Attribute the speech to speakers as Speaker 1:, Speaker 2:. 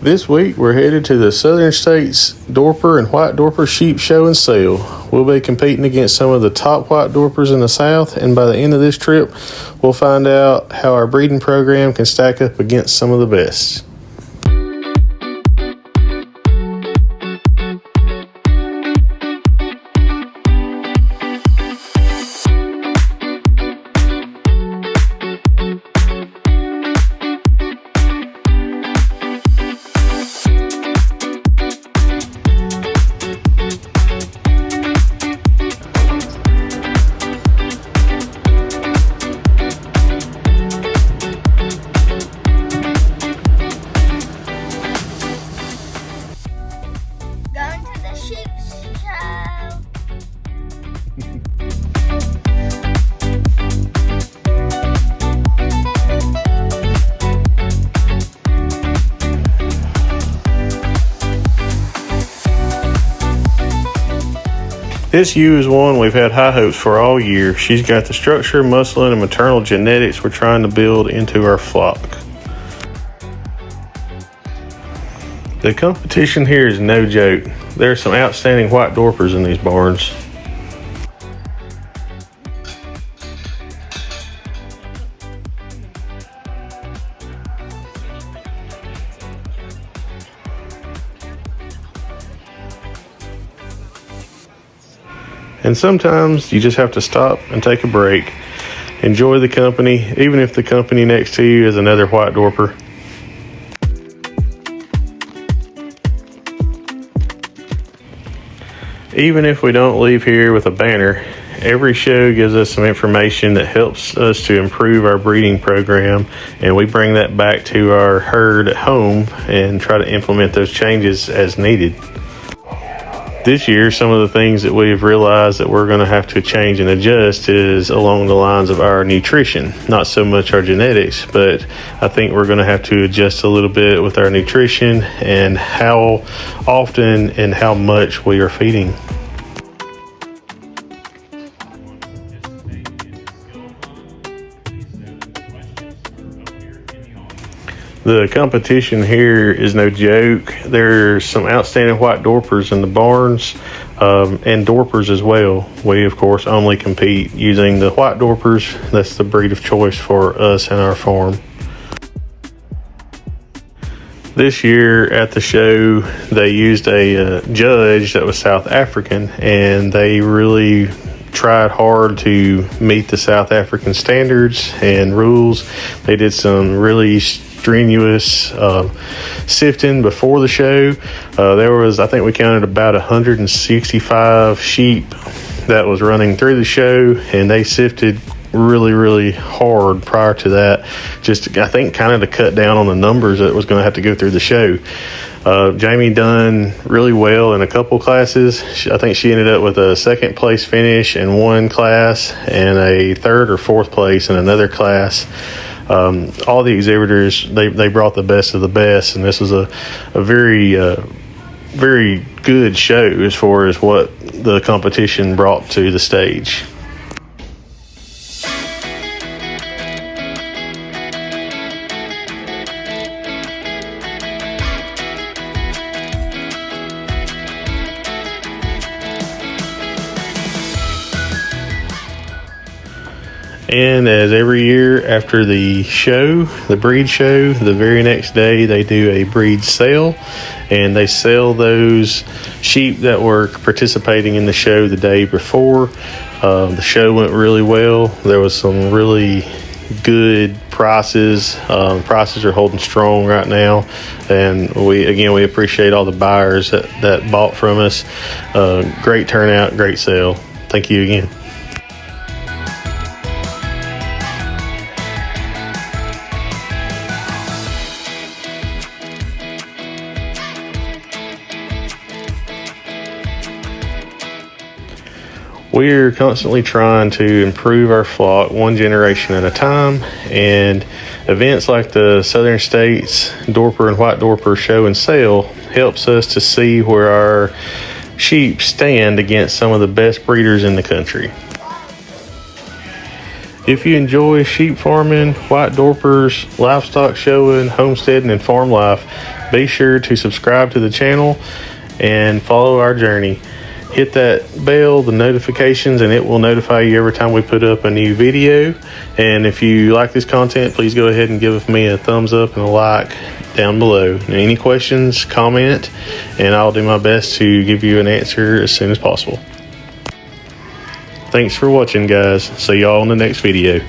Speaker 1: This week, we're headed to the Southern States Dorper and White Dorper Sheep Show and Sale. We'll be competing against some of the top White Dorpers in the South, and by the end of this trip, we'll find out how our breeding program can stack up against some of the best.
Speaker 2: Going to the sheep show.
Speaker 1: This ewe is one we've had high hopes for all year. She's got the structure, muscling, and maternal genetics we're trying to build into our flock. The competition here is no joke. There are some outstanding White Dorpers in these barns. And sometimes you just have to stop and take a break. Enjoy the company, even if the company next to you is another White Dorper. Even if we don't leave here with a banner, every show gives us some information that helps us to improve our breeding program, and we bring that back to our herd at home and try to implement those changes as needed. This year, some of the things that we've realized that we're going to have to change and adjust is along the lines of our nutrition. Not so much our genetics, but I think we're going to have to adjust a little bit with our nutrition and how often and how much we are feeding. The competition here is no joke. There's some outstanding White Dorpers in the barns and Dorpers as well. We, of course, only compete using the White Dorpers. That's the breed of choice for us and our farm. This year at the show, they used a judge that was South African, and they really tried hard to meet the South African standards and rules. They did some really strenuous sifting before the show. There was, I think we counted about 165 sheep that was running through the show, and they sifted really hard prior to that, just I think kind of to cut down on the numbers that was going to have to go through the show. Jamie done really well in a couple classes. I think she ended up with a second place finish in one class and a third or fourth place in another class. All the exhibitors, they brought the best of the best, and this was a very good show as far as what the competition brought to the stage. And as every year after the show, the breed show, the very next day they do a breed sale, and they sell those sheep that were participating in the show the day before. The show went really well. There was some really good prices. Prices are holding strong right now, and we appreciate all the buyers that bought from us. Great turnout, great sale. Thank you again. We're constantly trying to improve our flock one generation at a time, and events like the Southern States Dorper and White Dorper Show and Sale helps us to see where our sheep stand against some of the best breeders in the country. If you enjoy sheep farming, White Dorpers, livestock showing, homesteading, and farm life, be sure to subscribe to the channel and follow our journey. Hit that bell, the notifications, and it will notify you every time we put up a new video. And if you like this content, please go ahead and give me a thumbs up and a like down below. And any questions, comment, and I'll do my best to give you an answer as soon as possible. Thanks for watching, guys. See y'all in the next video.